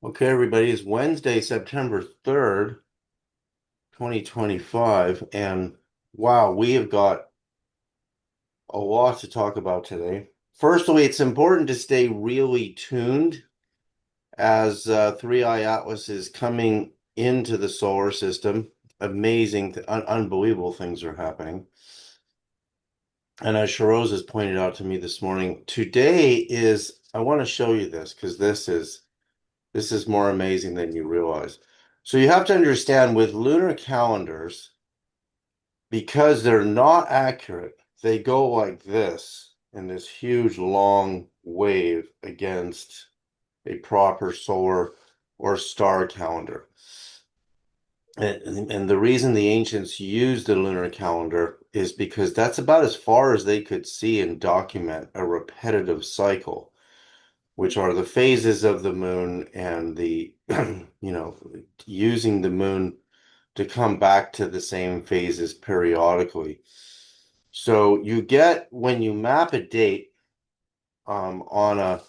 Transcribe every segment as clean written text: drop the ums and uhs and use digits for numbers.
Okay, everybody, it's Wednesday, September 3rd, 2025, and wow, we have got a lot to talk about today. Firstly, it's important to stay really tuned as 3i Atlas is coming into the solar system. Amazing, unbelievable things are happening. And as Sharoz has pointed out to me this morning, I want to show you this because this is more amazing than you realize. So you have to understand with lunar calendars, because they're not accurate, they go like this in this huge long wave against a proper solar or star calendar. And the reason the ancients used the lunar calendar is because that's about as far as they could see and document a repetitive cycle, which are the phases of the moon and using the moon to come back to the same phases periodically. So you get, when you map a date on a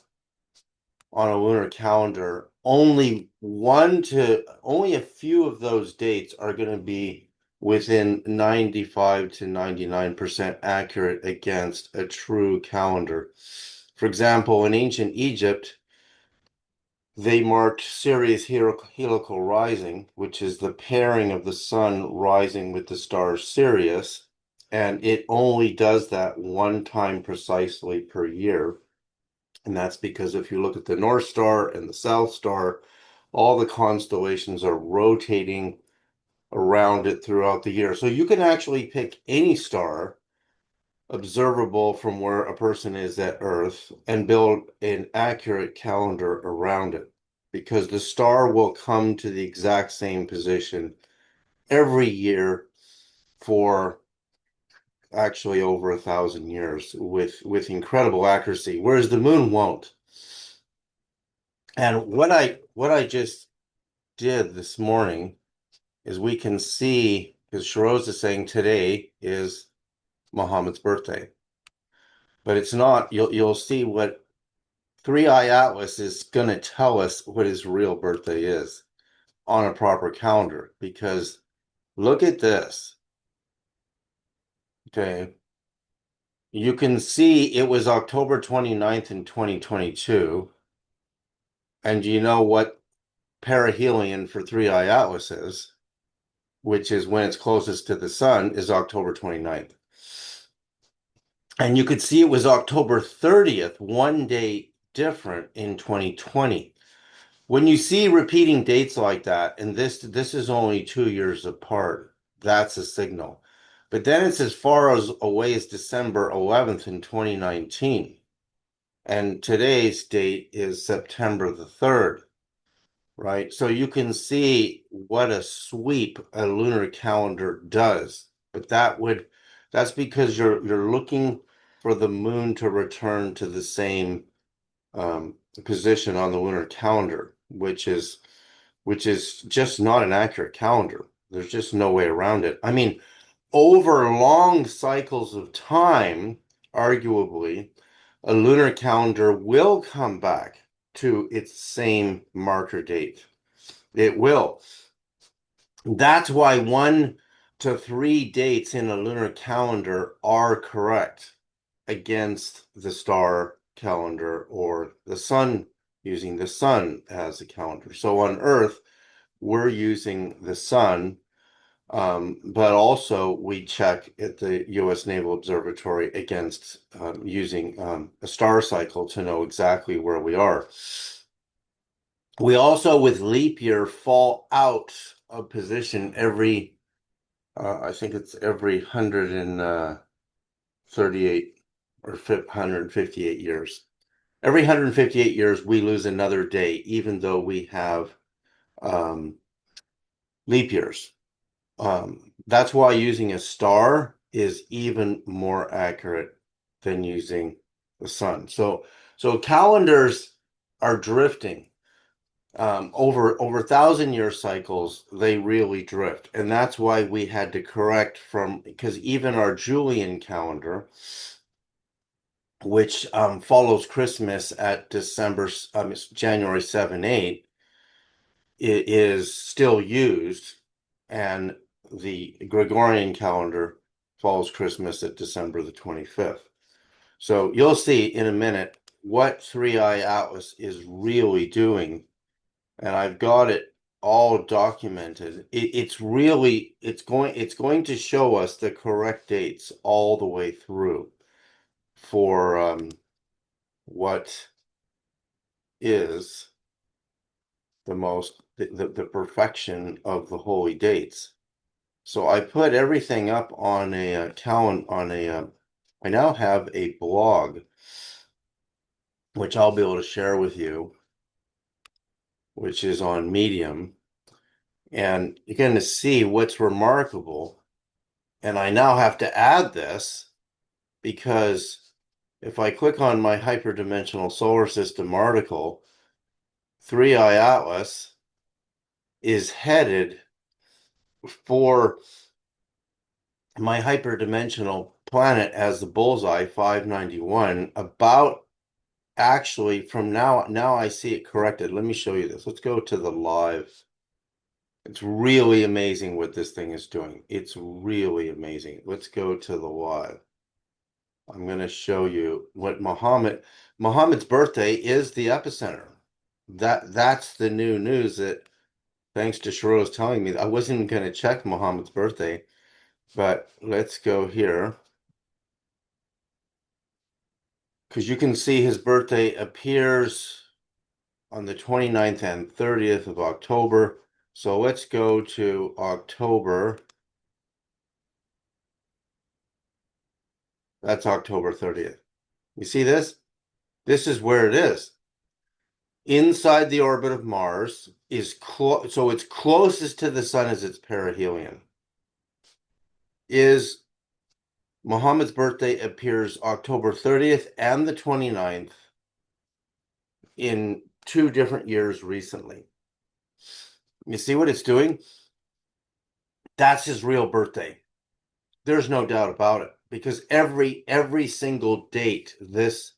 lunar calendar, only a few of those dates are going to be within 95 to 99% accurate against a true calendar. For example, in ancient Egypt, they marked Sirius helical rising, which is the pairing of the sun rising with the star Sirius, and it only does that one time precisely per year. And that's because if you look at the North Star and the South Star, all the constellations are rotating around it throughout the year. So you can actually pick any star observable from where a person is at Earth and build an accurate calendar around it, because the star will come to the exact same position every year for actually over 1,000 years with incredible accuracy, whereas the moon won't. And what I just did this morning is we can see, because Sharoz is saying today is Muhammad's birthday, but it's not. You'll see what 3i Atlas is going to tell us what his real birthday is on a proper calendar, because look at this. Okay. You can see it was October 29th in 2022. And you know what perihelion for 3i Atlas is, which is when it's closest to the sun, is October 29th. And you could see it was October 30th, one day different in 2020. When you see repeating dates like that, and this is only 2 years apart, that's a signal. But then it's as far as away as December 11th in 2019. And today's date is September the 3rd, right? So you can see what a sweep a lunar calendar does. But that's because you're looking for the moon to return to the same position on the lunar calendar, which is just not an accurate calendar. There's just no way around it. I mean, over long cycles of time, arguably, a lunar calendar will come back to its same marker date. It will. That's why 1 to 3 dates in a lunar calendar are correct against the star calendar or the sun, using the sun as a calendar. So on Earth, we're using the sun, but also we check at the U.S. Naval Observatory against using a star cycle to know exactly where we are. We also, with leap year, fall out of position I think it's every 138 or 158 years. Every 158 years, we lose another day, even though we have leap years. That's why using a star is even more accurate than using the sun. So calendars are drifting. Over 1,000-year cycles, they really drift. And that's why we had to correct because even our Julian calendar, which follows Christmas at January 7, 8, it is still used, and the Gregorian calendar falls Christmas at December the 25th. So you'll see in a minute what 3i Atlas is really doing, and I've got it all documented. It's going to show us the correct dates all the way through for what is the perfection of the holy dates. So I put everything up on a calendar I now have a blog which I'll be able to share with you, which is on Medium, and you're going to see what's remarkable. And I now have to add this because if I click on my hyperdimensional solar system article, 3i Atlas is headed for my hyperdimensional planet as the Bullseye 591, about actually from now I see it corrected. Let me show you this. Let's go to the live. It's really amazing what this thing is doing. It's really amazing. Let's go to the live. I'm going to show you what Muhammad's birthday is the epicenter. That's the new news that, thanks to Sharo's telling me. I wasn't going to check Muhammad's birthday, but let's go here. Because you can see his birthday appears on the 29th and 30th of October. So let's go to October. That's October 30th. You see this? This is where it is. Inside the orbit of Mars is so it's closest to the sun as its perihelion. Is Muhammad's birthday appears October 30th and the 29th in 2 different years recently. You see what it's doing? That's his real birthday. There's no doubt about it, because every single date this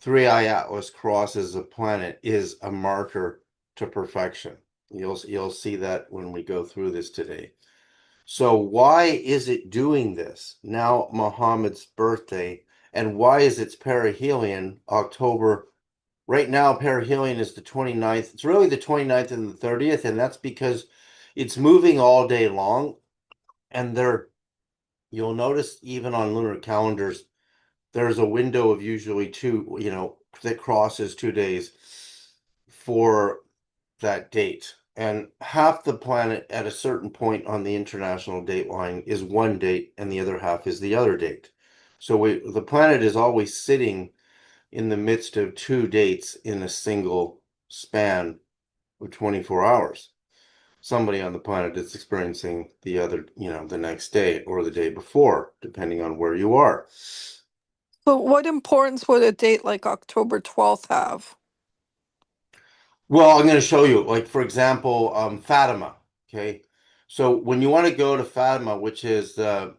3i Atlas crosses a planet is a marker to perfection. You'll see that when we go through this today. So why is it doing this now, Muhammad's birthday, and why is its perihelion October? Right now, perihelion is the 29th. It's really the 29th and the 30th, and that's because it's moving all day long. And you'll notice even on lunar calendars, there's a window of usually 2, that crosses 2 days for that date. And half the planet at a certain point on the international date line is one date, and the other half is the other date. So the planet is always sitting in the midst of 2 dates in a single span of 24 hours. Somebody on the planet is experiencing the other, the next day or the day before, depending on where you are. But what importance would a date like October 12th have? Well, I'm going to show you, like, for example, Fatima. Okay. So when you want to go to Fatima, which is the,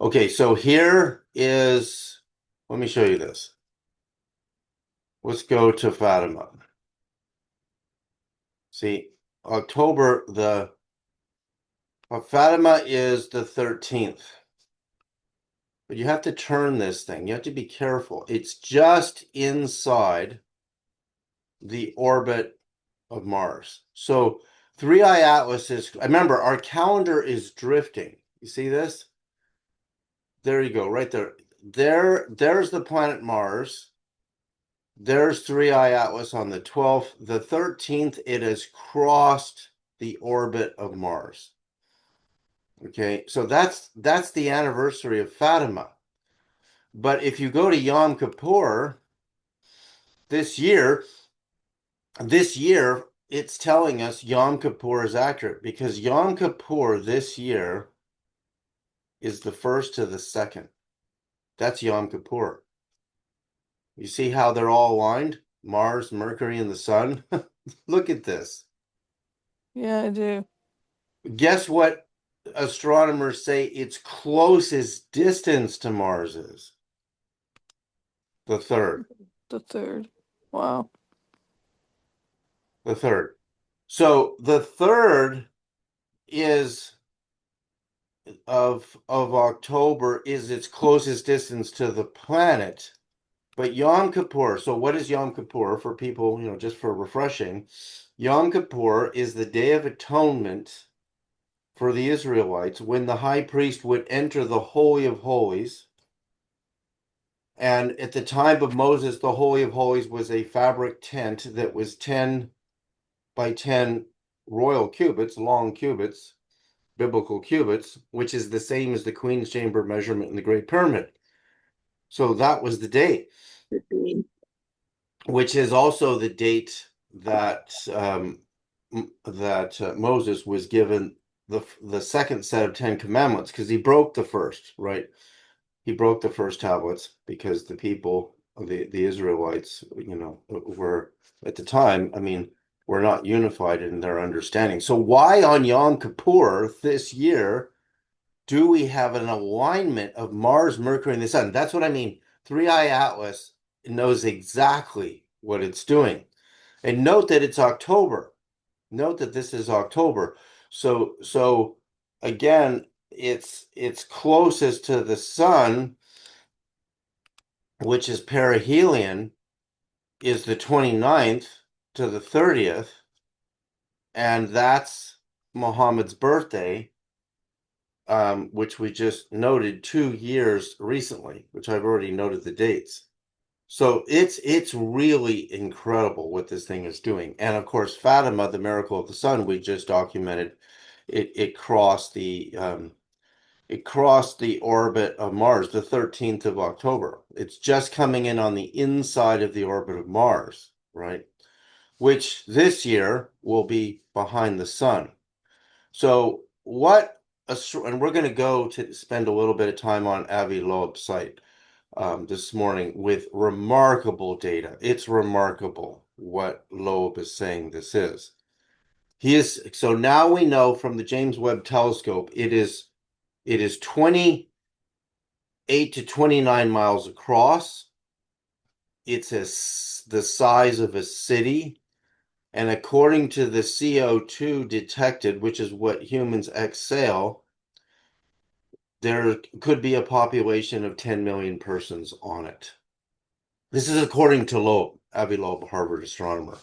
okay, so here is, let me show you this. Let's go to Fatima. See, Fatima is the 13th. But you have to turn this thing. You have to be careful. It's just inside the orbit of Mars. So 3i Atlas is, remember, our calendar is drifting. You see this? There you go, right there. There's the planet Mars. There's 3i Atlas on the 12th. The 13th, it has crossed the orbit of Mars. Okay, so that's the anniversary of Fatima. But if you go to Yom Kippur this year, it's telling us Yom Kippur is accurate, because Yom Kippur this year is the 1st to the 2nd. That's Yom Kippur. You see how they're all aligned? Mars, Mercury, and the sun. Look at this. Yeah, I do. Guess what astronomers say its closest distance to Mars is? The 3rd. The 3rd. Wow. The third. So the third is of October is its closest distance to the planet. But Yom Kippur, so what is Yom Kippur for people, just for refreshing? Yom Kippur is the Day of Atonement for the Israelites when the high priest would enter the Holy of Holies. And at the time of Moses, the Holy of Holies was a fabric tent that was 10 by 10 royal cubits, long cubits, biblical cubits, which is the same as the Queen's Chamber measurement in the Great Pyramid. So that was the date, which is also the date that Moses was given the second set of 10 commandments, because he broke the first, right? He broke the first tablets because the people, the Israelites, were at the time, were not unified in their understanding. So why on Yom Kippur this year do we have an alignment of Mars, Mercury, and the Sun? That's what I mean. 3i Atlas knows exactly what it's doing. And note that it's October. Note that this is October. So again, it's closest to the Sun, which is perihelion, is the 29th to the 30th, and that's Muhammad's birthday, which we just noted 2 years recently, which I've already noted the dates. So it's really incredible what this thing is doing. And of course, Fatima, the miracle of the sun, we just documented. It crossed the orbit of Mars the 13th of October. It's just coming in on the inside of the orbit of Mars, right? Which this year will be behind the sun. So and we're going to go to spend a little bit of time on Avi Loeb's site this morning with remarkable data. It's remarkable what Loeb is saying this is. So now we know from the James Webb Telescope, it is 28 to 29 miles across. It's the size of a city. And according to the CO2 detected, which is what humans exhale, there could be a population of 10 million persons on it. This is according to Loeb, Avi Loeb, Harvard astronomer.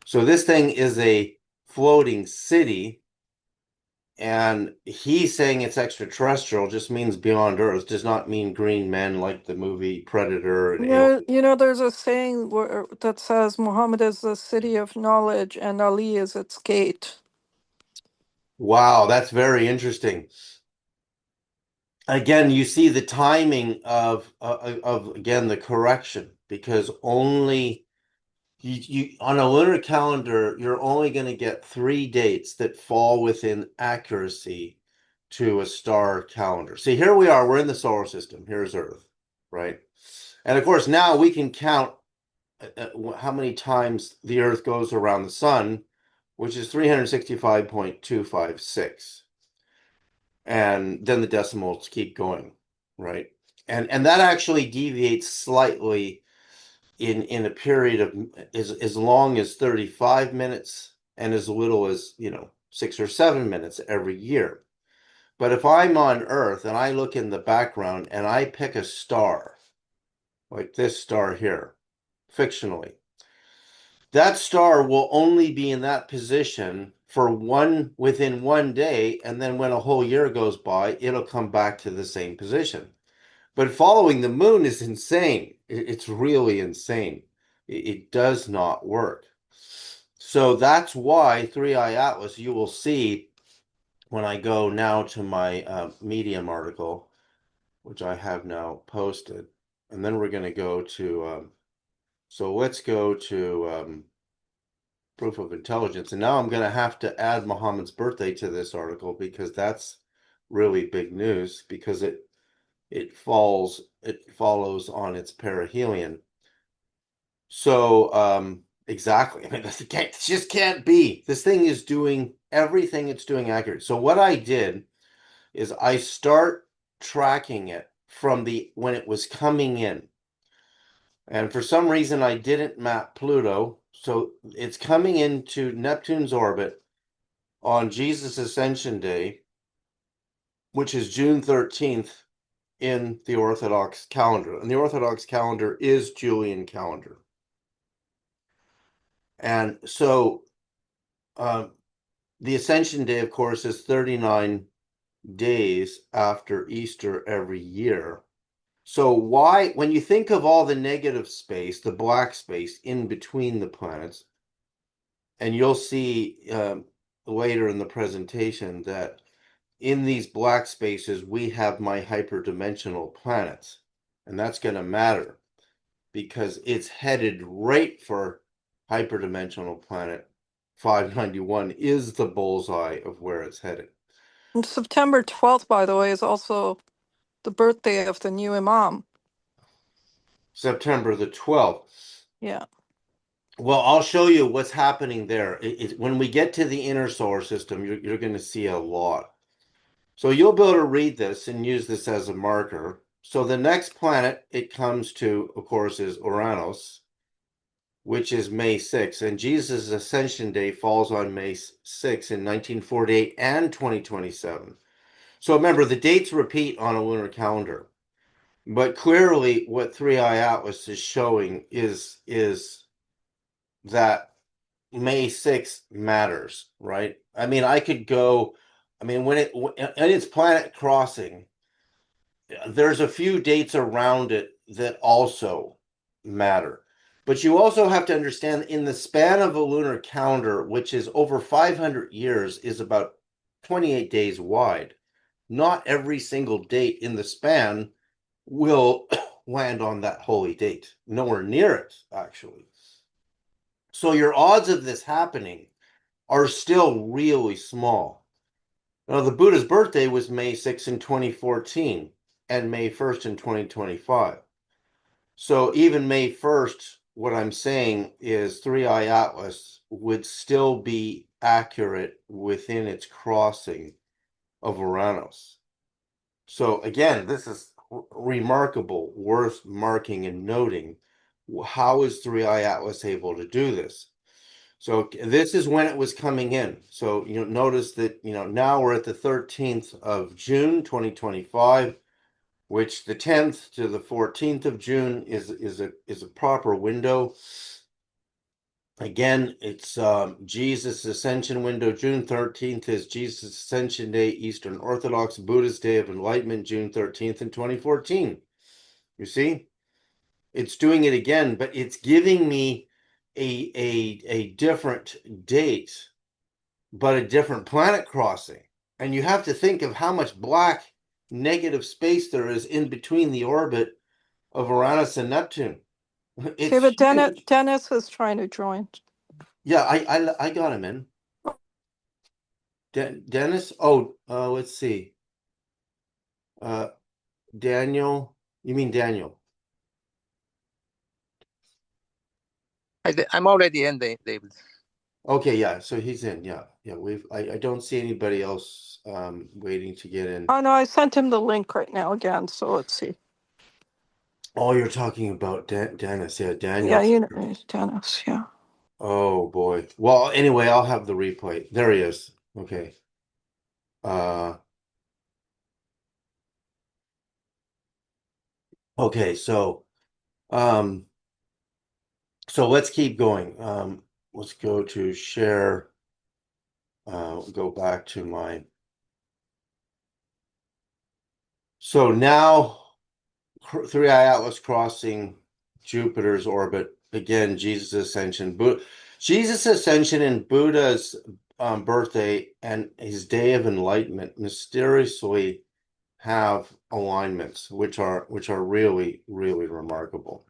So this thing is a floating city, and he's saying it's extraterrestrial, just means beyond Earth, does not mean green men like the movie Predator and Alien. There's a saying that says Muhammad is the city of knowledge and Ali is its gate. Wow, that's very interesting. Again, you see the timing of again the correction, because only you on a lunar calendar, you're only going to get 3 dates that fall within accuracy to a star calendar. See, here we are, we're in the solar system. Here's Earth, right? And of course, now we can count how many times the Earth goes around the sun, which is 365.256. And then the decimals keep going, right? And that actually deviates slightly in a period of as long as 35 minutes and as little as 6 or 7 minutes every year. But if I'm on Earth and I look in the background and I pick a star, like this star here, fictionally, that star will only be in that position for within 1 day, and then when a whole year goes by, it'll come back to the same position. But following the moon is insane. It's really insane. It does not work. So that's why 3i Atlas, you will see when I go now to my Medium article, which I have now posted, and then we're going to go to, so let's go to proof of intelligence. And now I'm going to have to add Muhammad's birthday to this article, because that's really big news, because it follows on its perihelion. So exactly. This just can't be. This thing is doing everything it's doing accurate. So what I did is I start tracking it from when it was coming in. And for some reason I didn't map Pluto. So it's coming into Neptune's orbit on Jesus' Ascension Day, which is June 13th in the Orthodox calendar. And the Orthodox calendar is Julian calendar. And so the Ascension Day, of course, is 39 days after Easter every year. So why, when you think of all the negative space, the black space in between the planets, and you'll see later in the presentation that in these black spaces, we have my hyperdimensional planets. And that's going to matter because it's headed right for hyperdimensional planet 591 is the bullseye of where it's headed. And September 12th, by the way, is also the birthday of the new Imam. September the 12th. Yeah. Well, I'll show you what's happening there. When we get to the inner solar system, you're going to see a lot. So you'll be able to read this and use this as a marker. So the next planet it comes to, of course, is Uranus, which is May 6th. And Jesus' Ascension Day falls on May 6th in 1948 and 2027. So remember, the dates repeat on a lunar calendar. But clearly what 3i Atlas is showing is that May 6th matters, right? I mean, I could go, I mean, when and it's planet crossing, there's a few dates around it that also matter. But you also have to understand in the span of a lunar calendar, which is over 500 years, is about 28 days wide. Not every single date in the span will land on that holy date. Nowhere near it, actually. So your odds of this happening are still really small. Now, the Buddha's birthday was May 6th in 2014 and May 1st in 2025. So even May 1st, what I'm saying is 3i Atlas would still be accurate within its crossing of Uranus. So again, this is remarkable, worth marking and noting. How is 3i Atlas able to do this? So this is when it was coming in. So notice that now we're at the 13th of June 2025, which the 10th to the 14th of June is a proper window. Again, it's Jesus Ascension window. June 13th is Jesus Ascension Day, Eastern Orthodox, Buddhist Day of Enlightenment, June 13th in 2014. You see? It's doing it again, but it's giving me a different date, but a different planet crossing. And you have to think of how much black negative space there is in between the orbit of Uranus and Neptune. It's David, huge. Dennis is trying to join. Yeah, I got him in. Dennis? Oh, let's see. Uh, Daniel. You mean Daniel? I'm already in, David. Okay, yeah. So he's in. Yeah, yeah. I don't see anybody else waiting to get in. Oh, no, I sent him the link right now again. So let's see. Oh, you're talking about Dennis. Yeah, Yeah, Daniel. Dennis. Yeah. Oh boy. Well, anyway, I'll have the replay. There he is. Okay. Uh okay, so let's keep going. Let's go to share. Go back to my. So now 3i Atlas crossing Jupiter's orbit. Again, Jesus Ascension. Jesus Ascension and Buddha's birthday and his day of enlightenment mysteriously have alignments, which are really, really remarkable.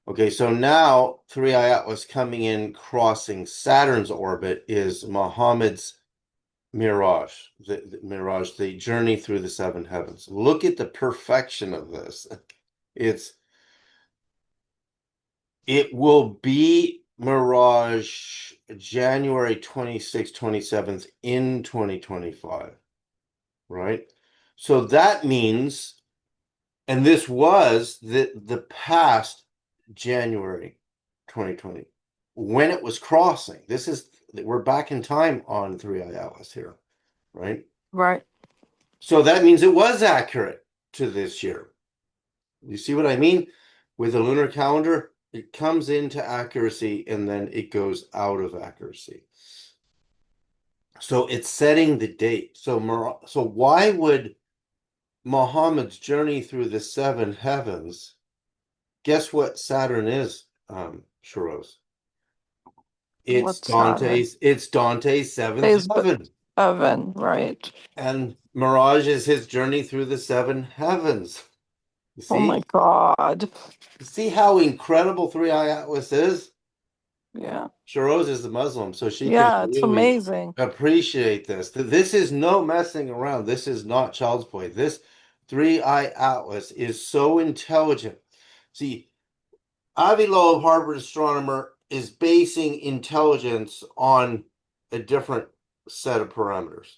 Okay, so now 3i Atlas coming in, crossing Saturn's orbit is Muhammad's Mirage, the Mirage, the journey through the seven heavens. Look at the perfection of this. It will be Mirage January 26th, 27th in 2025, right? So that means, and this was the past January 2020, when it was crossing. We're back in time on 3i Atlas here, right? Right. So that means it was accurate to this year. You see what I mean? With the lunar calendar, it comes into accuracy and then it goes out of accuracy. So it's setting the date. So why would Muhammad's journey through the seven heavens? Guess what Saturn is, Shiroz? What's Saturn? It's Dante's seventh Phase heaven. Evan, right. And Mirage is his journey through the seven heavens. You Oh my see? God. You see how incredible 3i Atlas is? Yeah. Shiroz is the Muslim, so she can Yeah, it's really amazing. appreciate this. This is no messing around. This is not child's play. This 3i Atlas is so intelligent. See, Avi Loeb, Harvard astronomer, is basing intelligence on a different set of parameters,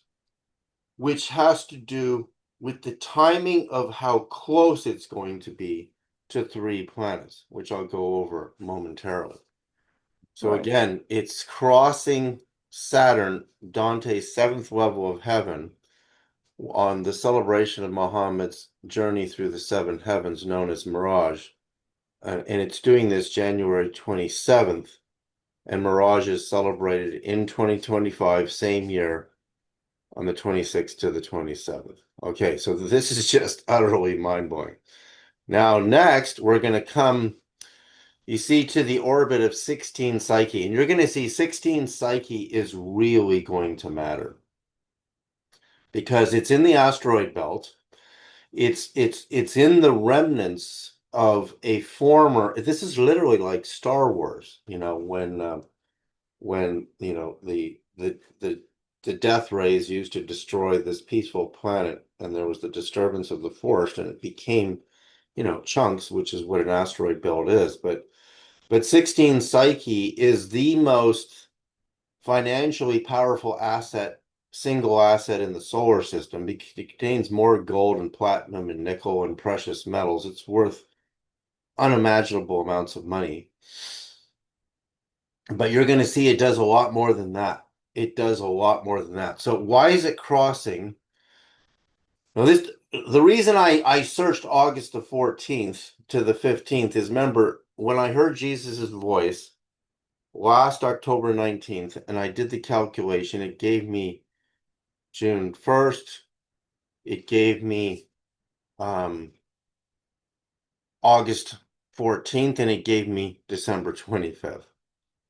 which has to do with the timing of how close it's going to be to three planets, which I'll go over momentarily. So Right. again, it's crossing Saturn, Dante's seventh level of heaven, on the celebration of Muhammad's journey through the seven heavens, known as Mirage. And it's doing this January 27th, and Mirage is celebrated in 2025, same year, on the 26th to the 27th. Okay, so this is just utterly mind-blowing. Now, next, we're going to come, you see, to the orbit of 16 Psyche, and you're going to see 16 Psyche is really going to matter because it's in the asteroid belt. It's in the remnants of a former. This is literally like Star Wars, when the death rays used to destroy this peaceful planet, and there was the disturbance of the force, and it became, chunks, which is what an asteroid belt is. But 16 Psyche is the most financially powerful single asset in the solar system because it contains more gold and platinum and nickel and precious metals. It's worth unimaginable amounts of money. But you're going to see it does a lot more than that. It does a lot more than that. So why is it crossing? Now, the reason I searched August the 14th to the 15th is, remember, when I heard Jesus's voice last October 19th, and I did the calculation, it gave me June 1st, it gave me August 14th, and it gave me December 25th.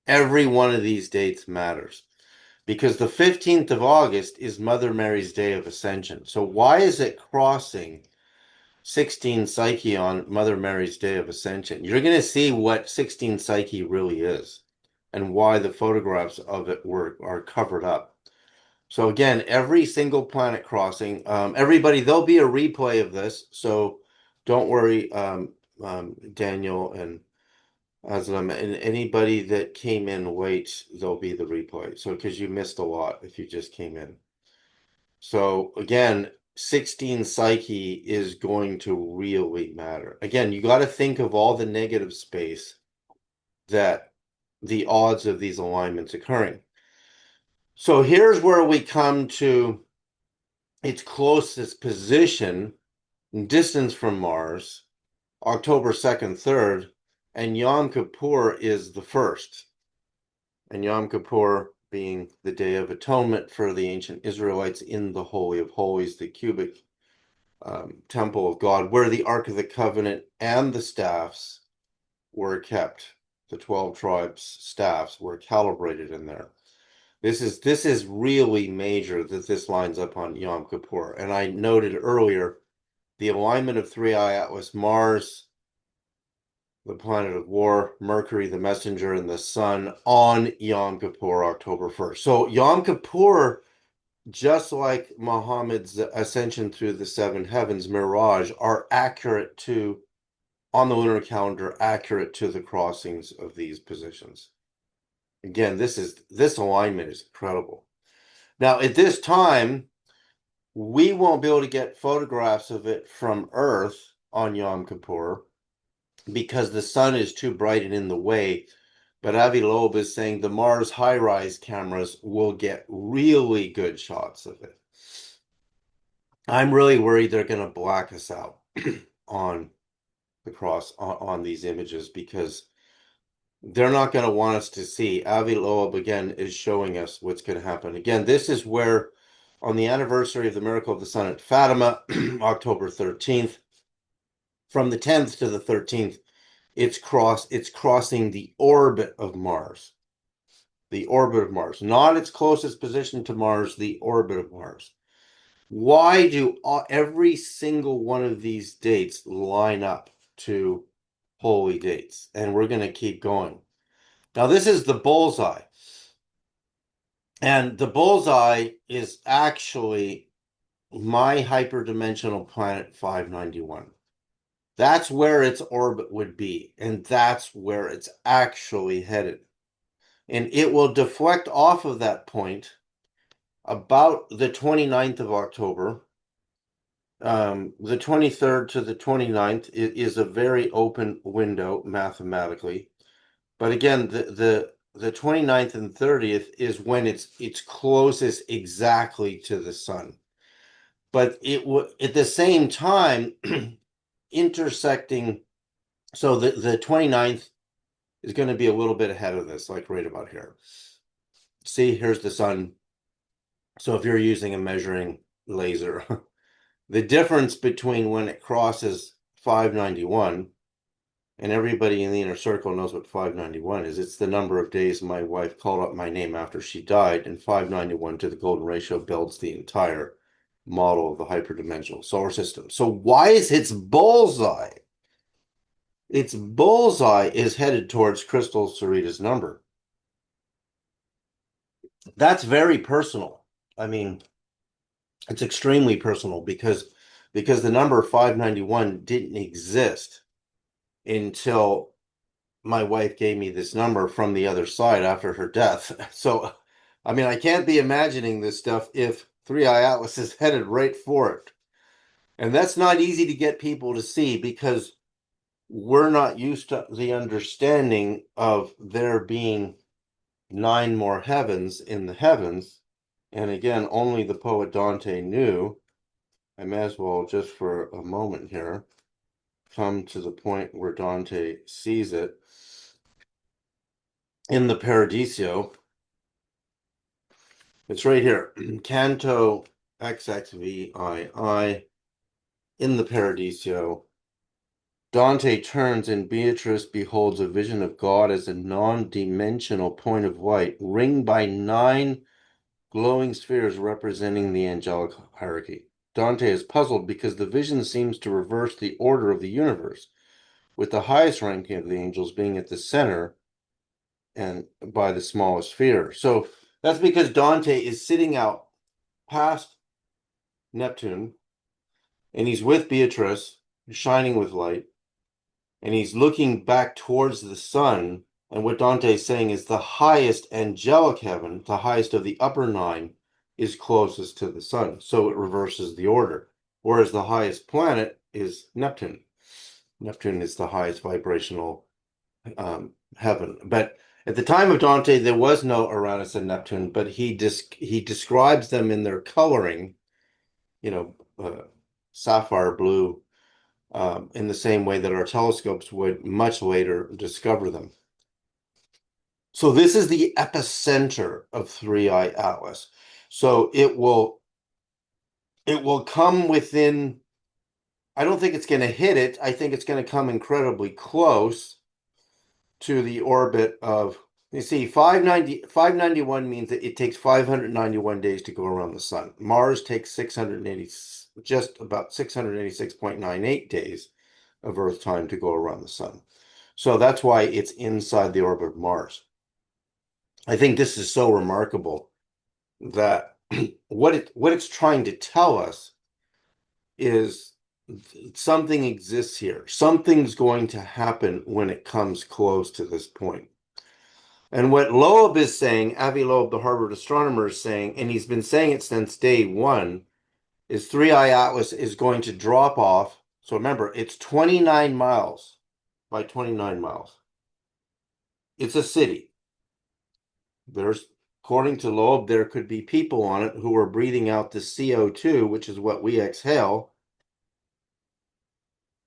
Every one of these dates matters because the 15th of August is Mother Mary's Day of Ascension. So why is it crossing 16 Psyche on Mother Mary's Day of Ascension? You're going to see what 16 Psyche really is and why the photographs of it are covered up. So again, every single planet crossing, everybody, there'll be a replay of this. So don't worry, Daniel and Aslam, and anybody that came in late, there'll be the replay. So because you missed a lot if you just came in. So again, 16 Psyche is going to really matter. Again, you got to think of all the negative space that the odds of these alignments occurring. So here's where we come to its closest position and distance from Mars, October 2nd, 3rd, and Yom Kippur is the first. And Yom Kippur being the Day of Atonement for the ancient Israelites in the Holy of Holies, the cubic temple of God, where the Ark of the Covenant and the staffs were kept. The 12 tribes staffs were calibrated in there. This is really major that this lines up on Yom Kippur. And I noted earlier the alignment of 3i Atlas, Mars, the planet of war, Mercury, the messenger, and the sun on Yom Kippur, October 1st. So Yom Kippur, just like Muhammad's ascension through the seven heavens, Mirage, are accurate to, on the lunar calendar, accurate to the crossings of these positions. Again, this alignment is incredible. Now, at this time, we won't be able to get photographs of it from Earth on Yom Kippur because the sun is too bright and in the way. But Avi Loeb is saying the Mars high-rise cameras will get really good shots of it. I'm really worried they're going to black us out on the cross on these images because they're not going to want us to see. Avi Loeb again is showing us what's going to happen. Again, this is where on the anniversary of the miracle of the sun at Fatima, October 13th, from the 10th to the 13th, it's crossing the orbit of Mars. The orbit of Mars, not its closest position to Mars, the orbit of Mars. Why do every single one of these dates line up to holy dates? And we're going to keep going. Now, this is the bullseye. And the bullseye is actually my hyperdimensional planet 591. That's where its orbit would be. And that's where it's actually headed. And it will deflect off of that point about the 29th of October. The 23rd to the 29th is a very open window mathematically. But again, the 29th and 30th is when it's closest exactly to the sun. But it would at the same time intersecting. So the 29th is going to be a little bit ahead of this, like right about here. See, here's the sun. So if you're using a measuring laser, the difference between when it crosses 591, and everybody in the inner circle knows what 591 is. It's the number of days my wife called up my name after she died, and 591 to the golden ratio builds the entire model of the hyperdimensional solar system. So why is its bullseye? Its bullseye is headed towards Crystal Sereda's number. That's very personal. I mean, it's extremely personal because the number 591 didn't exist until my wife gave me this number from the other side after her death. So, I mean, I can't be imagining this stuff if 3i Atlas is headed right for it. And that's not easy to get people to see because we're not used to the understanding of there being 9 more heavens in the heavens. And again, only the poet Dante knew. I may as well, just for a moment here, come to the point where Dante sees it in the Paradiso. It's right here, Canto XXVII, in the Paradiso. Dante turns and Beatrice beholds a vision of God as a non-dimensional point of light, ringed by 9 glowing spheres representing the angelic hierarchy. Dante is puzzled because the vision seems to reverse the order of the universe, with the highest ranking of the angels being at the center and by the smallest sphere. So that's because Dante is sitting out past Neptune, and he's with Beatrice, shining with light, and he's looking back towards the sun. And what Dante is saying is the highest angelic heaven, the highest of the upper 9, is closest to the sun. So it reverses the order. Whereas the highest planet is Neptune. Neptune is the highest vibrational heaven. But at the time of Dante, there was no Uranus and Neptune, but he describes them in their coloring, sapphire blue, in the same way that our telescopes would much later discover them. So this is the epicenter of 3i Atlas. So it will come within, I don't think it's going to hit it. I think it's going to come incredibly close to the orbit of, you see, 591 means that it takes 591 days to go around the sun. Mars takes 680, just about 686.98 days of Earth time to go around the sun. So that's why it's inside the orbit of Mars. I think this is so remarkable that what it's trying to tell us is something exists here. Something's going to happen when it comes close to this point. And what Loeb is saying, Avi Loeb, the Harvard astronomer, is saying, and he's been saying it since day one, is 3i Atlas is going to drop off. So remember, it's 29 miles by 29 miles. it's a city. There's, according to Loeb, there could be people on it who are breathing out the CO2, which is what we exhale.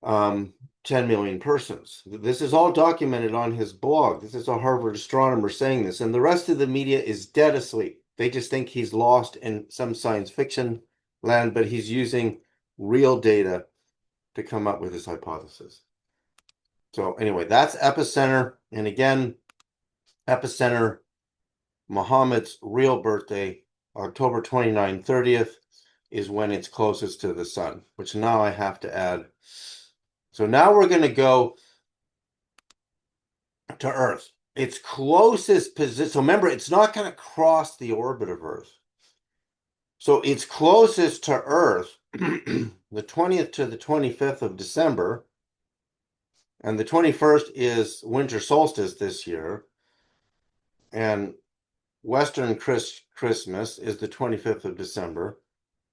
10 million persons. This is all documented on his blog. This is a Harvard astronomer saying this, and the rest of the media is dead asleep. They just think he's lost in some science fiction land, but he's using real data to come up with his hypothesis. So anyway, that's epicenter. And again, epicenter, Muhammad's real birthday, October 29th, 30th, is when it's closest to the sun, which now I have to add. So now we're going to go to Earth. Its closest position. So remember, it's not going to cross the orbit of Earth. So it's closest to Earth, the 20th to the 25th of December. And the 21st is winter solstice this year. And Western Christmas is the 25th of December,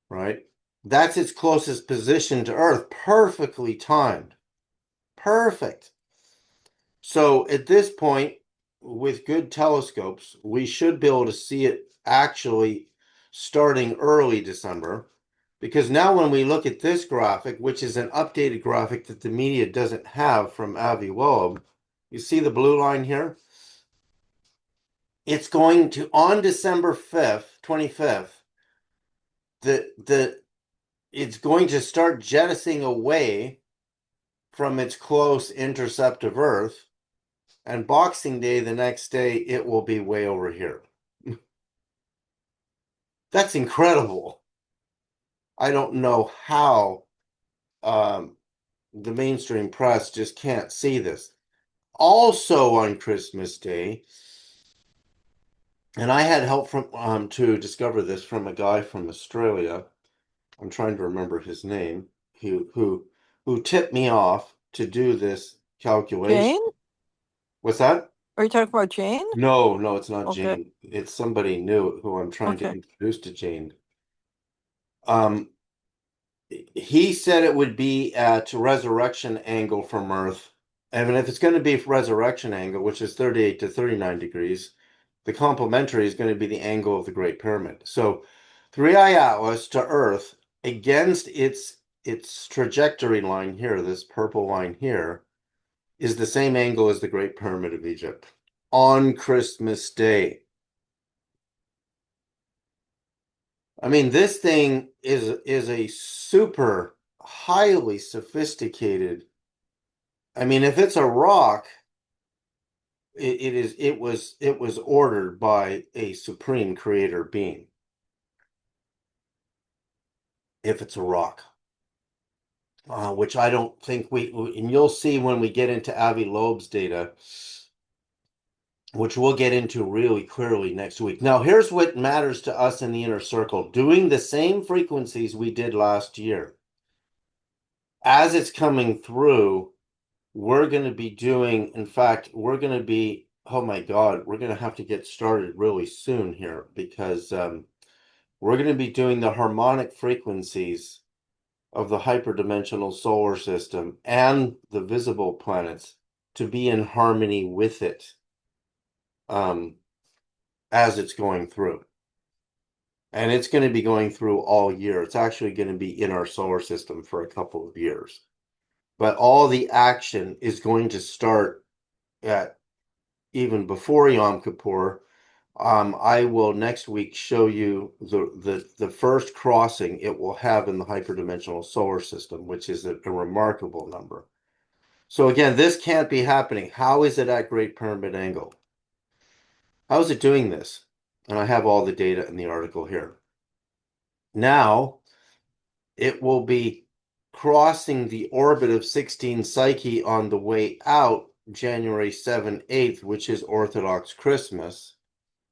right? That's its closest position to Earth. Perfectly timed. Perfect. So at this point, with good telescopes, we should be able to see it actually starting early December. Because now when we look at this graphic, which is an updated graphic that the media doesn't have from Avi Loeb, you see the blue line here? It's going to, on December 5th, 25th, it's going to start jettisoning away from its close intercept of Earth, and Boxing Day, the next day, it will be way over here. That's incredible. I don't know how the mainstream press just can't see this. Also on Christmas Day, and I had help from to discover this from a guy from Australia. I'm trying to remember his name, who tipped me off to do this calculation. Jane? What's that? Are you talking about Jane? No, it's not Okay. Jane. It's somebody new who I'm trying to Okay. introduce to Jane. He said it would be at resurrection angle from Earth. And if it's going to be resurrection angle, which is 38 to 39 degrees, the complementary is going to be the angle of the Great Pyramid. So 3i Atlas to Earth against its trajectory line here, this purple line here, is the same angle as the Great Pyramid of Egypt on Christmas Day. I mean, this thing is a super highly sophisticated. I mean, if it's a rock, it was ordered by a supreme creator being. If it's a rock, which I don't think and you'll see when we get into Avi Loeb's data, which we'll get into really clearly next week. Now, here's what matters to us in the inner circle: doing the same frequencies we did last year. As it's coming through, we're going to be doing, in fact, we're going to be, oh my God, we're going to have to get started really soon here, because we're going to be doing the harmonic frequencies of the hyperdimensional solar system and the visible planets to be in harmony with it as it's going through. And it's going to be going through all year. It's actually going to be in our solar system for a couple of years. But all the action is going to start at even before Yom Kippur. I will next week show you the first crossing it will have in the hyperdimensional solar system, which is a remarkable number. So again, this can't be happening. How is it at Great Pyramid angle? How is it doing this? And I have all the data in the article here. Now, it will be crossing the orbit of 16 Psyche on the way out January 7th, 8th, which is Orthodox Christmas.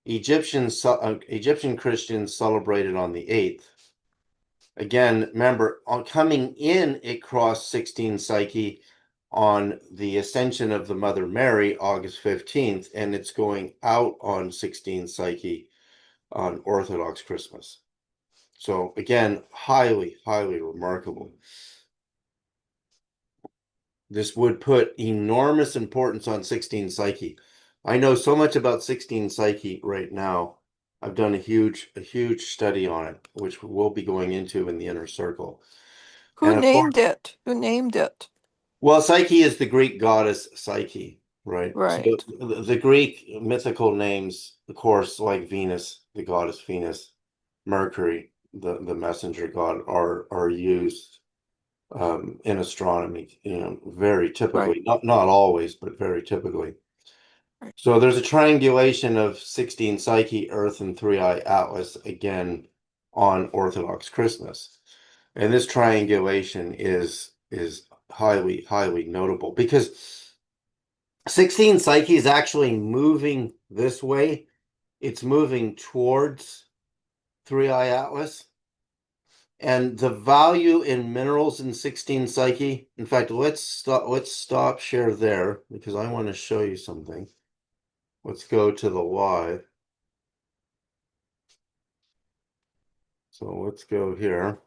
Egyptian Christians celebrated on the 8th. Again, remember, on coming in, it crossed 16 Psyche on the ascension of the Mother Mary, August 15th, and it's going out on 16 Psyche on Orthodox Christmas. So again, highly, highly remarkable. This would put enormous importance on 16 Psyche. I know so much about 16 Psyche right now. I've done a huge study on it, which we'll be going into in the inner circle. Who And of named course, it? Who named it? well, Psyche is the Greek goddess Psyche, right? So Right. the Greek mythical names, of course, like Venus, the goddess Venus, Mercury, the messenger god, are used in astronomy, very Right. typically, not always, but very typically. Right. So there's a triangulation of 16 Psyche, Earth, and Three-Eye Atlas again on Orthodox Christmas. And this triangulation is highly notable because 16 Psyche is actually moving this way. It's moving towards Three-Eye Atlas. And the value in minerals in 16 Psyche, in fact, let's stop share there because I want to show you something. Let's go to the live. So let's go here.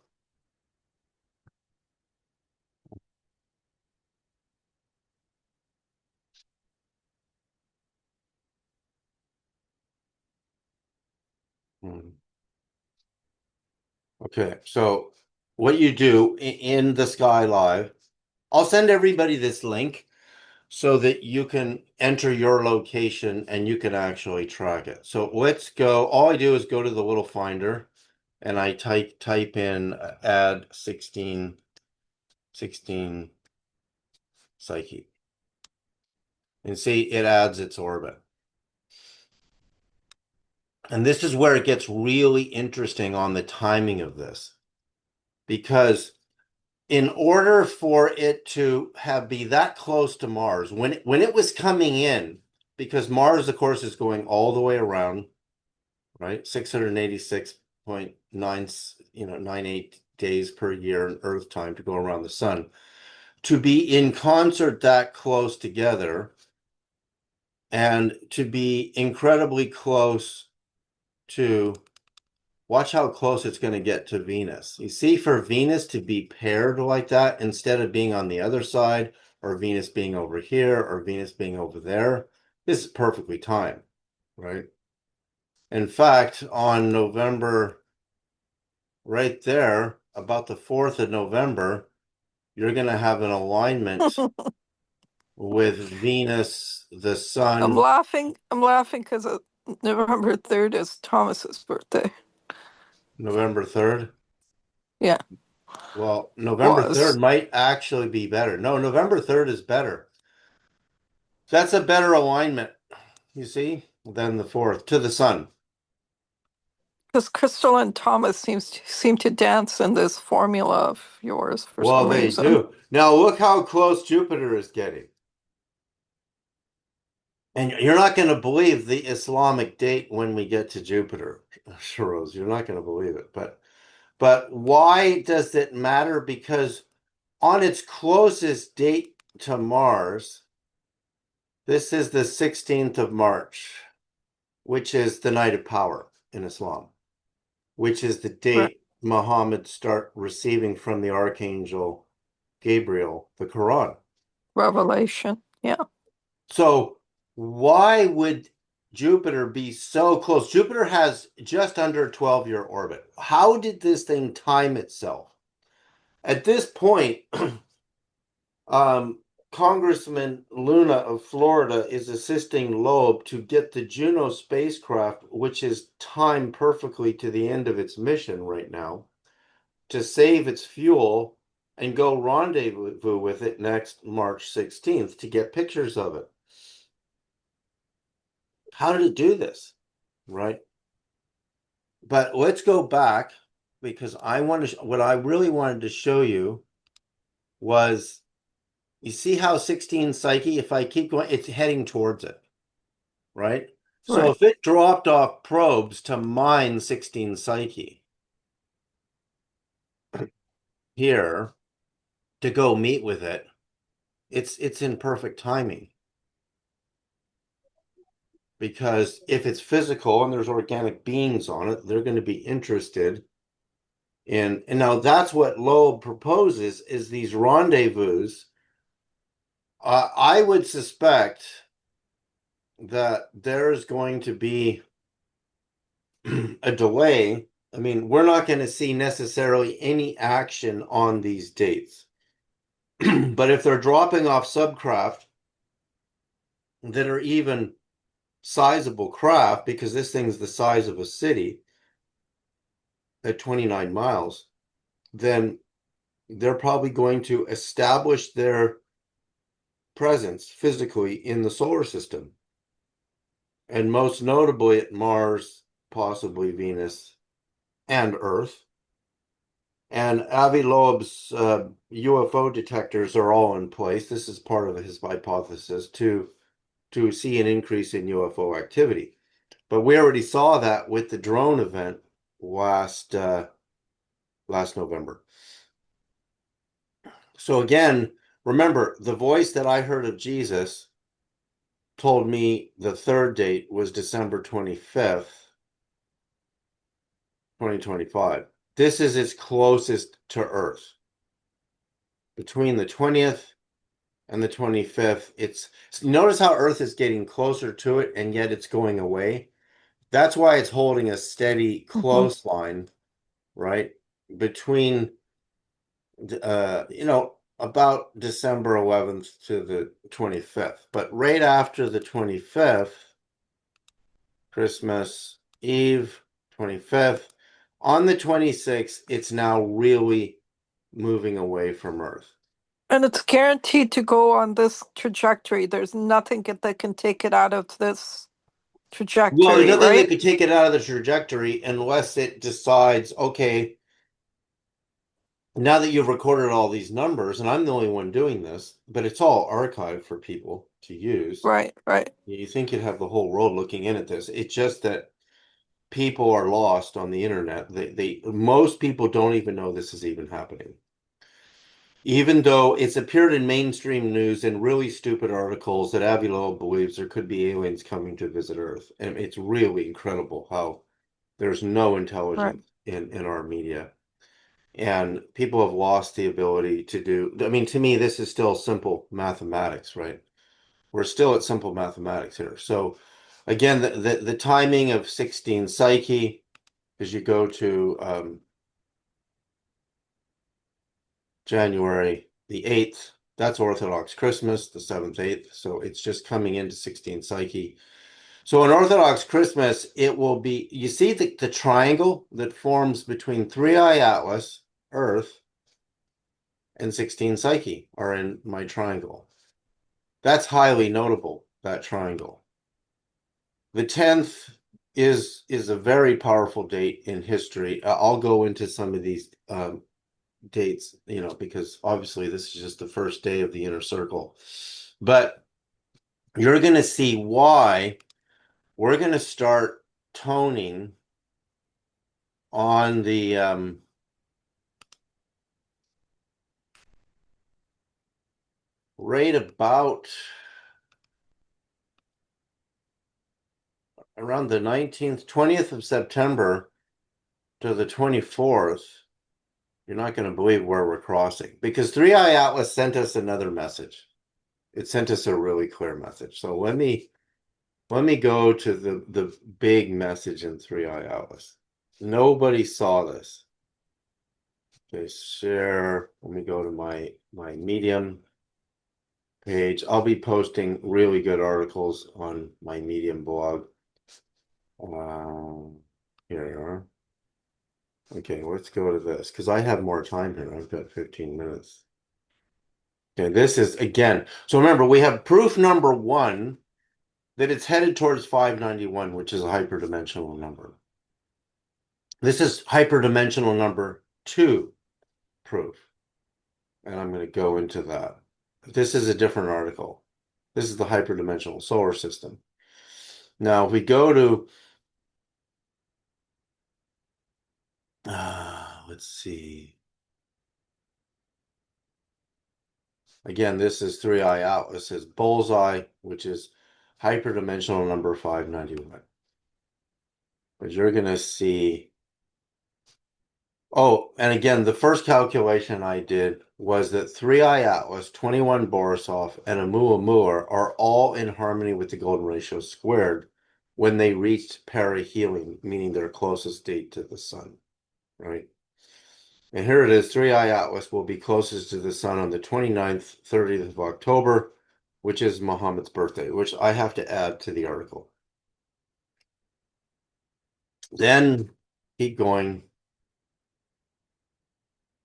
Hmm. Okay, so what you do in the Sky Live, I'll send everybody this link so that you can enter your location and you can actually track it. So let's go. All I do is go to the little finder and I type in add 16 Psyche. And see, it adds its orbit. And this is where it gets really interesting on the timing of this. Because in order for it to be that close to Mars, when it was coming in, because Mars, of course, is going all the way around, right? 686.9, 98 days per year in Earth time to go around the sun. To be in concert that close together and to be incredibly close to, watch how close it's going to get to Venus. You see, for Venus to be paired like that, instead of being on the other side, or Venus being over here, or Venus being over there, this is perfectly timed, right? In fact, on November, right there, about the 4th of November, you're going to have an alignment with Venus, the I'm Sun. laughing. I'm laughing because November 3rd is Thomas's birthday. November 3rd. Yeah, Well, November 3rd was. might actually be better. No, November 3rd is better. That's a better alignment, you see, than the 4th to the sun. Because Crystal and Thomas seem to dance in this formula of yours for Well, some they reason. do. Now look how close Jupiter is getting. And you're not going to believe the Islamic date when we get to Jupiter, Shiroz. You're not going to believe it. But why does it matter? Because on its closest date to Mars, this is the 16th of March, which is the night of power in Islam, which is the Right. date Muhammad start receiving from the Archangel Gabriel the Quran. Revelation. Yeah. So why would Jupiter be so close? Jupiter has just under a 12-year orbit. How did this thing time itself? At this point, um, Congressman Luna of Florida is assisting Loeb to get the Juno spacecraft, which is timed perfectly to the end of its mission right now, to save its fuel and go rendezvous with it next March 16th to get pictures of it. How did it do this? Right? But let's go back because what I really wanted to show you was, you see how 16 Psyche, if I keep going, it's heading towards it, right? So Right. if it dropped off probes to mine 16 Psyche here to go meet with it, it's in perfect timing. Because if it's physical and there's organic beings on it, they're going to be interested in, and now that's what Loeb proposes, is these rendezvous. I would suspect that there's going to be a delay. I mean, we're not going to see necessarily any action on these dates. But if they're dropping off subcraft that are even sizable craft, because this thing's the size of a city at 29 miles, then they're probably going to establish their presence physically in the solar system. And most notably at Mars, possibly Venus, and Earth. And Avi Loeb's UFO detectors are all in place. This is part of his hypothesis to see an increase in UFO activity. But we already saw that with the drone event last November. So again, remember, the voice that I heard of Jesus told me the third date was December 25th, 2025. This is its closest to Earth. Between the 20th and the 25th, it's notice how Earth is getting closer to it and yet it's going away. That's why it's holding a steady close line, right? Between about December 11th to the 25th. But right after the 25th, Christmas Eve, 25th, on the 26th, it's now really moving away from Earth. And it's guaranteed to go on this trajectory. There's nothing that can take it out of this trajectory, Well, there's nothing that right? could take it out of the trajectory unless it decides, okay, now that you've recorded all these numbers, and I'm the only one doing this, but it's all archived for people to use. Right, right. You think you'd have the whole world looking in at this. It's just that people are lost on the internet. Most people don't even know this is even happening. Even though it's appeared in mainstream news in really stupid articles that Avi Loeb believes there could be aliens coming to visit Earth. And it's really incredible how there's no intelligence in our media. And people have lost the ability to do, I mean, to me, this is still simple mathematics, right? We're still at simple mathematics here. So again, the timing of 16 Psyche, as you go to January the 8th, that's Orthodox Christmas, the 7th, 8th. So it's just coming into 16 Psyche. So on Orthodox Christmas, it will be, you see the triangle that forms between 3i Atlas, Earth, and 16 Psyche are in my triangle. That's highly notable, that triangle. The 10th is a very powerful date in history. I'll go into some of these dates, because obviously this is just the first day of the inner circle. But you're going to see why we're going to start toning on the right about around the 19th, 20th of September to the 24th. You're not going to believe where we're crossing, because 3i Atlas sent us another message. It sent us a really clear message. So let me go to the big message in 3i Atlas. Nobody saw this. Okay, share. Let me go to my Medium page. I'll be posting really good articles on my Medium blog. Here you are. Okay, let's go to this because I have more time here. I've got 15 minutes. Okay, this is again. So remember, we have proof number 1 that it's headed towards 591, which is a hyperdimensional number. This is hyperdimensional number 2 proof. And I'm going to go into that. This is a different article. This is the hyperdimensional solar system. Now, if we go to, let's see. Again, this is 3i Atlas. It says Bullseye, which is hyperdimensional number 591. But you're going to see Oh, and again, the first calculation I did was that 3I Atlas, 21 Borisov, and a Oumuamua are all in harmony with the golden ratio squared when they reached perihelion, meaning their closest date to the sun, right? And here it is, 3I Atlas will be closest to the sun on the 29th, 30th of October, which is Muhammad's birthday, which I have to add to the article. Then keep going.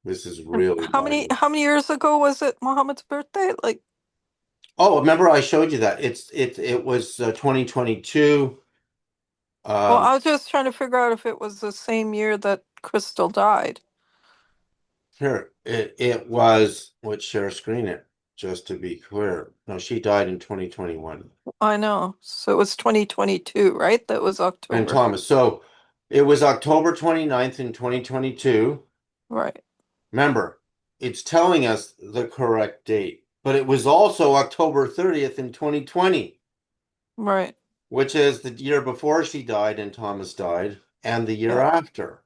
This is And really mind. how many years ago was it Muhammad's birthday? Like, Oh, remember I showed you that. It was 2022. well, Um, I was just trying to figure out if it was the same year that Crystal died. here it was. Let's share screen it just to be clear. No, she died in 2021. I know. So it was 2022, right? That was And October. Thomas. So it was October 29th in 2022. Right. Remember, it's telling us the correct date, but it was also October 30th in 2020, Right. which is the year before she died and Thomas died, and the year Yeah. after.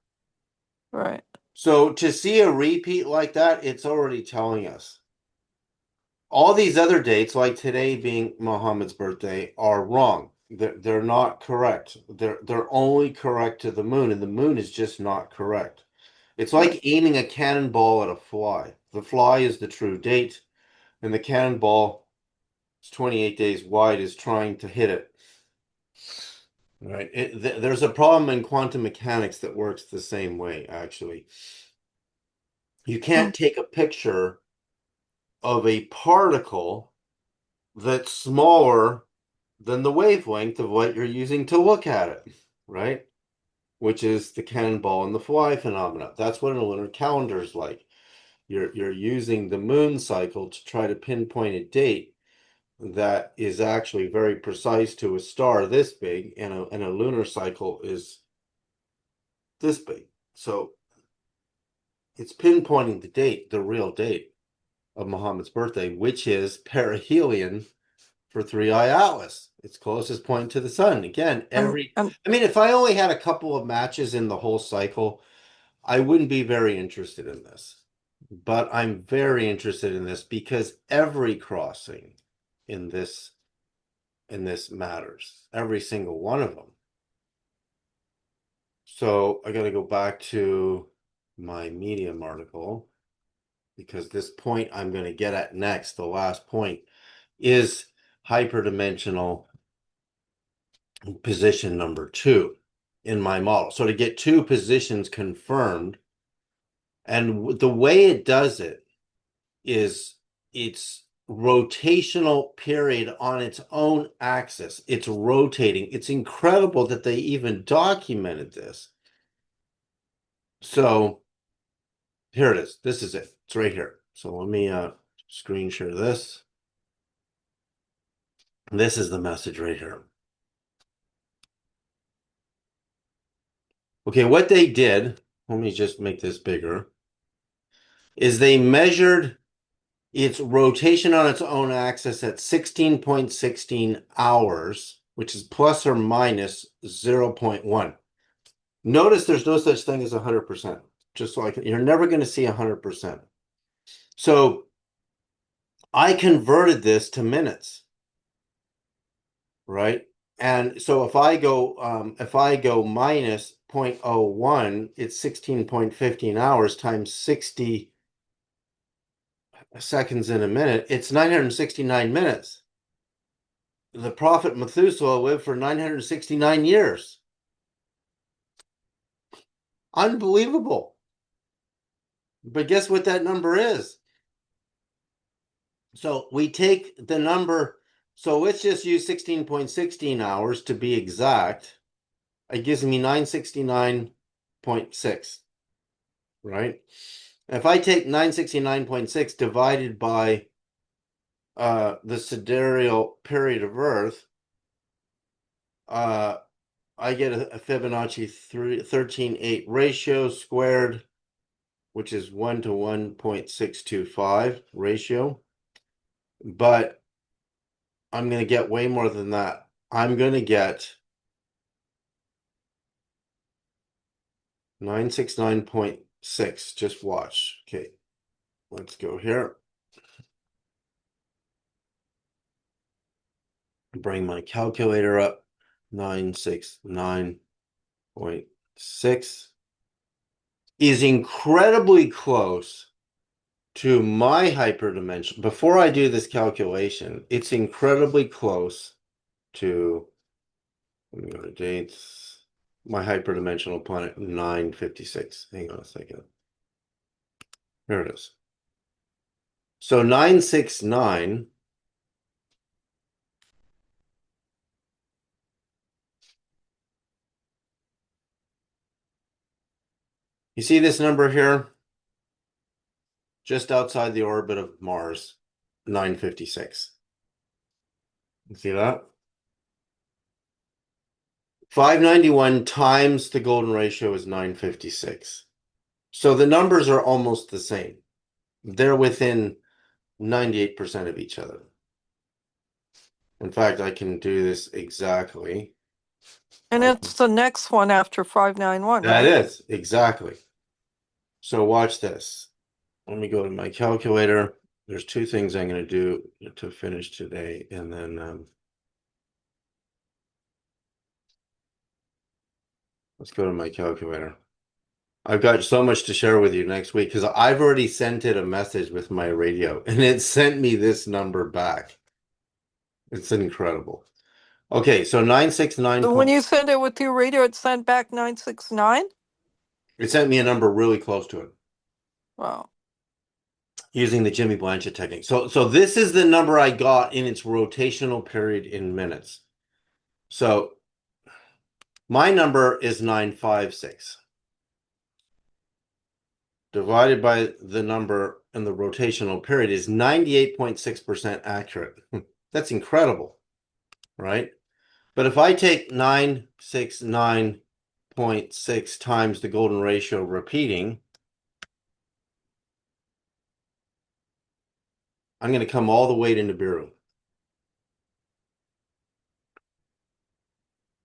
Right. So to see a repeat like that, it's already telling us. All these other dates, like today being Muhammad's birthday, are wrong. They're not correct. They're only correct to the moon, and the moon is just not correct. It's Right. like aiming a cannonball at a fly. The fly is the true date, and the cannonball is 28 days wide is trying to hit it. Right. There's a problem in quantum mechanics that works the same way, actually. You Mm. can't take a picture of a particle that's smaller than the wavelength of what you're using to look at it, right? Which is the cannonball and the fly phenomena. That's what a lunar calendar is like. You're using the moon cycle to try to pinpoint a date that is actually very precise to a star this big, and a lunar cycle is this big. So it's pinpointing the date, the real date of Muhammad's birthday, which is perihelion for 3I Atlas. Its closest point to the sun. Again, And I mean, if I only had a couple of matches in the whole cycle, I wouldn't be very interested in this. But I'm very interested in this because every crossing in this matters. Every single one of them. So I got to go back to my Medium article because this point I'm going to get at next, the last point, is hyperdimensional position number 2 in my model. So to get 2 positions confirmed, and the way it does it is it's rotational period on its own axis. It's rotating. It's incredible that they even documented this. So here it is. This is it. It's right here. So let me screen share this. This is the message right here. Okay, what they did, let me just make this bigger, is they measured its rotation on its own axis at 16.16 hours, which is plus or minus 0.1. Notice there's no such thing as 100%. Just like you're never going to see 100%. So I converted this to minutes, right? And so if I go minus 0.01, it's 16.15 hours times 60 seconds in a minute. It's 969 minutes. The prophet Methuselah lived for 969 years. Unbelievable. But guess what that number is? So we take the number, so let's just use 16.16 hours to be exact. It gives me 969.6, right? If I take 969.6 divided by the sidereal period of Earth, I get a Fibonacci 13.8 ratio squared, which is 1 to 1.625 ratio. But I'm going to get way more than that. I'm going to get 969 6. Just watch. Okay, let's go here. Bring my calculator up. 969.6 is incredibly close to my hyperdimension. Before I do this calculation, it's incredibly close to, let me go to dates, my hyperdimensional planet 956. Hang on a second. Here it is. So 969 you see this number here? Just outside the orbit of Mars, 956. You see that? 591 times the golden ratio is 956. So the numbers are almost the same. They're within 98% of each other. In fact, I can do this exactly. And it's the next one after 591, That right? is, exactly. So watch this. Let me go to my calculator. There's 2 things I'm going to do to finish today, and then let's go to my calculator. I've got so much to share with you next week because I've already sent it a message with my radio, and it sent me this number back. It's incredible. Okay, so 969. So when you send it with your radio, it sent back 969? It sent me a number really close to it. Wow. Using the Jimmy Blanchett technique. So this is the number I got in its rotational period in minutes. So my number is 956. Divided by the number in the rotational period is 98.6% accurate. That's incredible, right? But if I take 969.6 times the golden ratio repeating, I'm going to come all the way to Nibiru.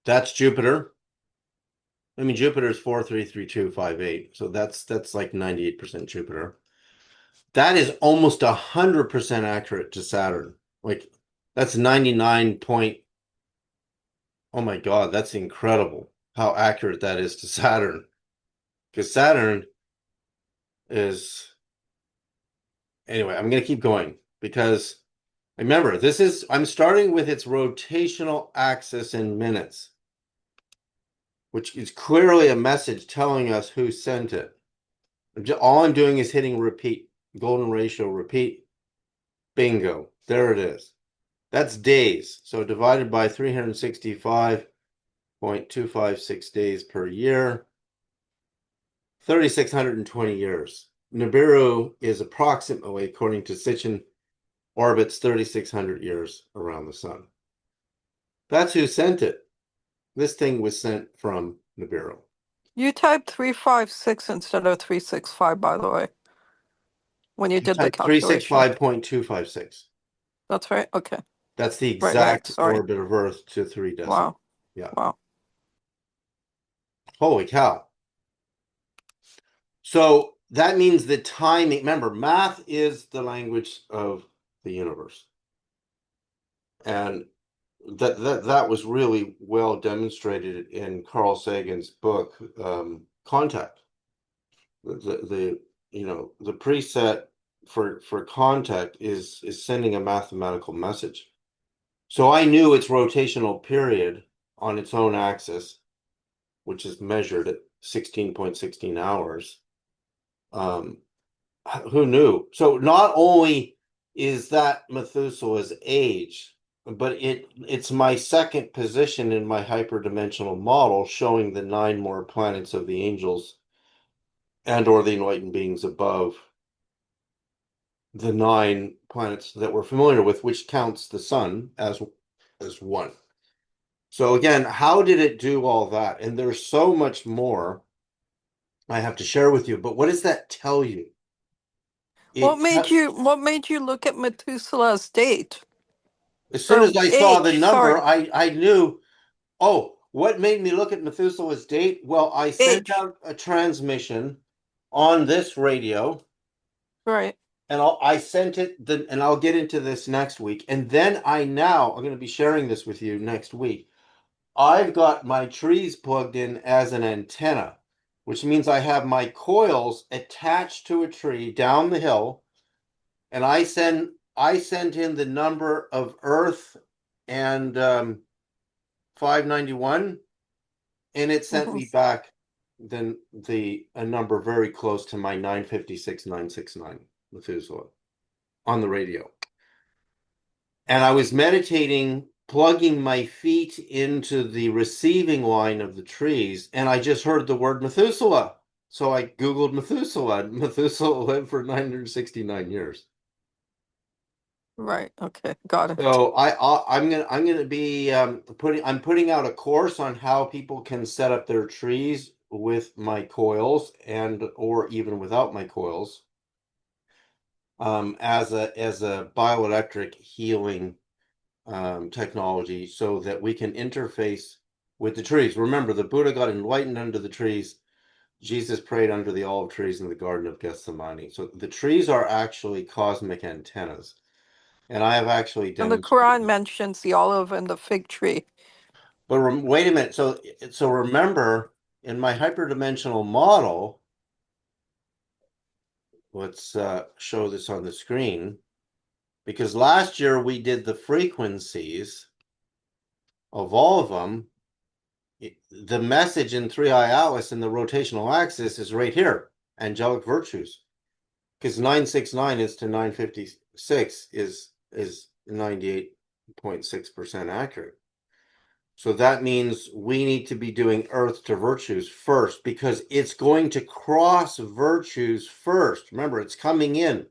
That's Jupiter. I mean, Jupiter is 4,332,58. So that's like 98% Jupiter. That is almost 100% accurate to Saturn. Like that's 99 point. Oh my God, that's incredible how accurate that is to Saturn. Because Saturn is, anyway, I'm going to keep going because remember, I'm starting with its rotational axis in minutes, which is clearly a message telling us who sent it. All I'm doing is hitting repeat, golden ratio, repeat. Bingo. There it is. That's days. So divided by 365.256 days per year, 3,620 years. Nibiru is approximately, according to Sitchin, orbits 3,600 years around the sun. That's who sent it. This thing was sent from Nibiru. You typed 356 instead of 365, by the way, when you did the calculation. 365.256. That's right? Okay. That's the Right, exact sorry. orbit of Earth to 3 decimal. Wow. Yeah. Wow. Holy cow. So that means the timing, remember, math is the language of the universe. And that was really well demonstrated in Carl Sagan's book, Contact. The preset for contact is sending a mathematical message. So I knew its rotational period on its own axis, which is measured at 16.16 hours. Who knew? So not only is that Methuselah's age, but it's my second position in my hyperdimensional model showing the 9 more planets of the angels and or the enlightened beings above the 9 planets that we're familiar with, which counts the sun as one. So again, how did it do all that? And there's so much more I have to share with you, but what does that tell you? What made you look at Methuselah's date? As soon as I saw the number, sorry. I knew, oh, what made me look at Methuselah's date? Well, I sent out a transmission on this radio. Right. And I sent it, and I'll get into this next week. And then I'm going to be sharing this with you next week. I've got my trees plugged in as an antenna, which means I have my coils attached to a tree down the hill, and I sent in the number of Earth and 591, and it sent Hmm. me back then a number very close to my 956,969 Methuselah on the radio. And I was meditating, plugging my feet into the receiving line of the trees, and I just heard the word Methuselah. So I Googled Methuselah. Methuselah lived for 969 years. Right. Okay. Got it. So I'm gonna be putting out a course on how people can set up their trees with my coils and or even without my coils, as a bioelectric healing technology, so that we can interface with the trees. Remember, the Buddha got enlightened under the trees. Jesus prayed under the olive trees in the Garden of Gethsemane. So the trees are actually cosmic antennas. And I have actually And the Quran demonstrated. mentions the olive and the fig tree. But wait a minute. So remember, in my hyperdimensional model, let's show this on the screen, because last year we did the frequencies of all of them. The message in 3i Atlas in the rotational axis is right here, angelic virtues, because 969 is to 956 is 98.6% accurate. So that means we need to be doing earth to virtues first, because it's going to cross virtues first. Remember, it's coming in.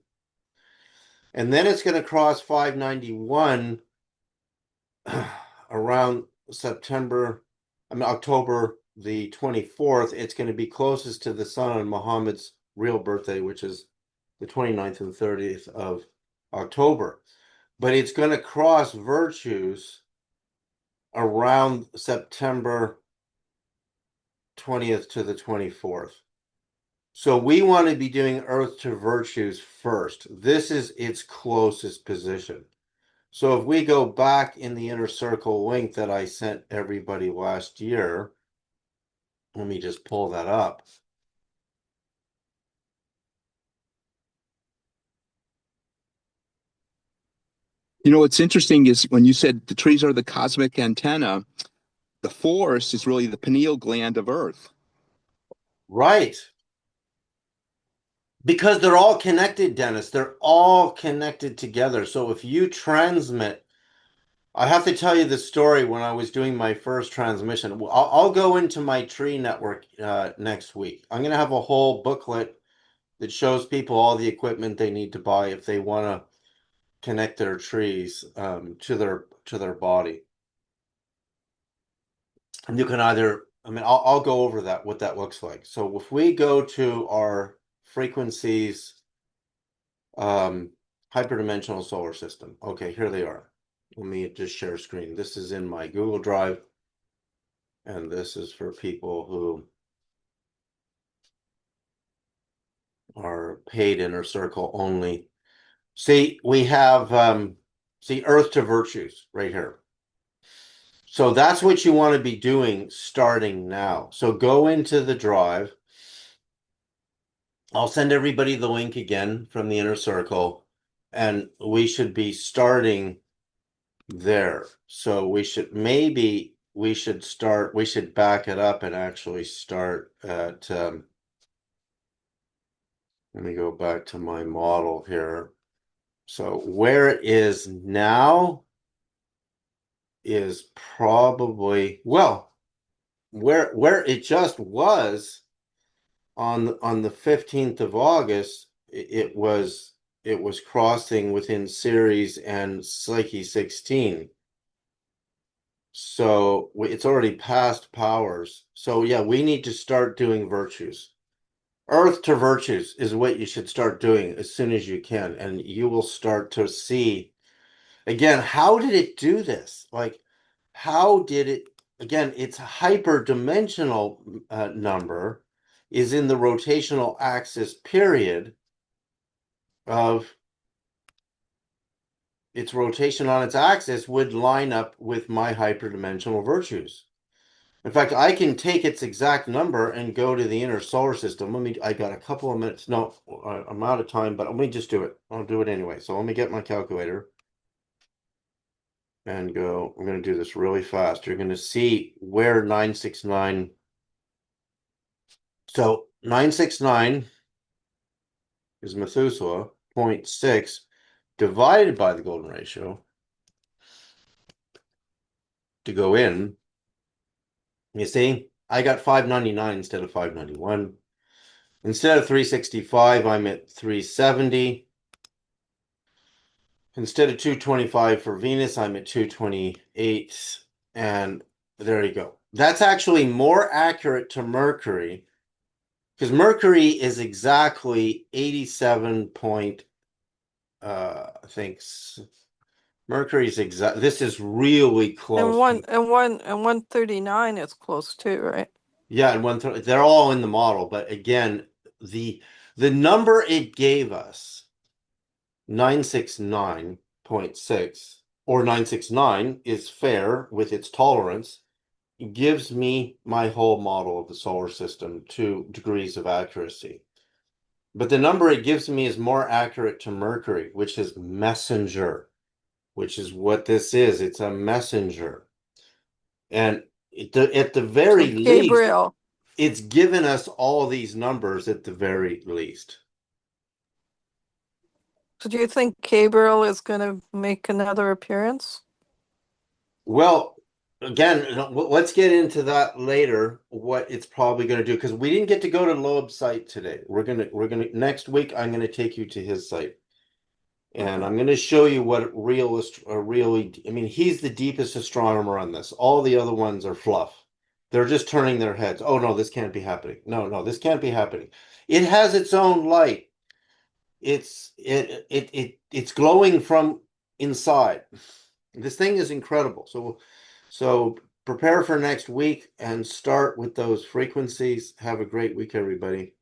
And then it's going to cross 591 around October the 24th. It's going to be closest to the sun on Muhammad's real birthday, which is the 29th and 30th of October. But it's going to cross virtues around September 20th to the 24th. So we want to be doing earth to virtues first. This is its closest position. So if we go back in the inner circle link that I sent everybody last year, let me just pull that up. You know, what's interesting is when you said the trees are the cosmic antenna, the forest is really the pineal gland of Earth. Right. Because they're all connected, Dennis. They're all connected together. So if you transmit, I have to tell you the story when I was doing my first transmission. I'll go into my tree network next week. I'm going to have a whole booklet that shows people all the equipment they need to buy if they want to connect their trees to their body. And you can either, I'll go over that, what that looks like. So if we go to our frequencies, hyperdimensional solar system. Okay, here they are. Let me just share screen. This is in my Google Drive, and this is for people who are paid inner circle only. See, we have Earth to virtues right here. So that's what you want to be doing starting now. So go into the drive. I'll send everybody the link again from the inner circle, and we should be starting there. So we should back it up and actually start at let me go back to my model here. So where it is now is probably, well, where it just was on the 15th of August, it was crossing within Ceres and Psyche 16. So it's already past powers. So yeah, we need to start doing virtues. Earth to virtues is what you should start doing as soon as you can, and you will start to see. Again, how did it do this? Like, how did it? Again, it's a hyperdimensional number. is in the rotational axis period of its rotation on its axis would line up with my hyperdimensional virtues. In fact, I can take its exact number and go to the inner solar system. I got a couple of minutes. No, I'm out of time, but let me just do it. I'll do it anyway. So let me get my calculator and go. I'm going to do this really fast. You're going to see where 969. So 969 is Methuselah, 0.6 divided by the golden ratio to go in. You see, I got 599 instead of 591. Instead of 365, I'm at 370. Instead of 225 for Venus, I'm at 228. And there you go. That's actually more accurate to Mercury, because Mercury is exactly 87 point, I think Mercury's exact. This is really close. And 139 is close too, right? Yeah, and they're all in the model, but again, the number it gave us, 969.6 or 969, is fair with its tolerance. It gives me my whole model of the solar system 2 degrees of accuracy. But the number it gives me is more accurate to Mercury, which is messenger, which is what this is. It's a messenger. And at the very least, Gabriel. It's given us all these numbers at the very least. So do you think Gabriel is going to make another appearance? Well, again, let's get into that later, what it's probably going to do, because we didn't get to go to Loeb's site today. Next week, I'm going to take you to his site. And I'm going to show you what I mean, he's the deepest astronomer on this. All the other ones are fluff. They're just turning their heads. Oh, no, this can't be happening. No, this can't be happening. It has its own light. It's glowing from inside. This thing is incredible. So prepare for next week and start with those frequencies. Have a great week, everybody.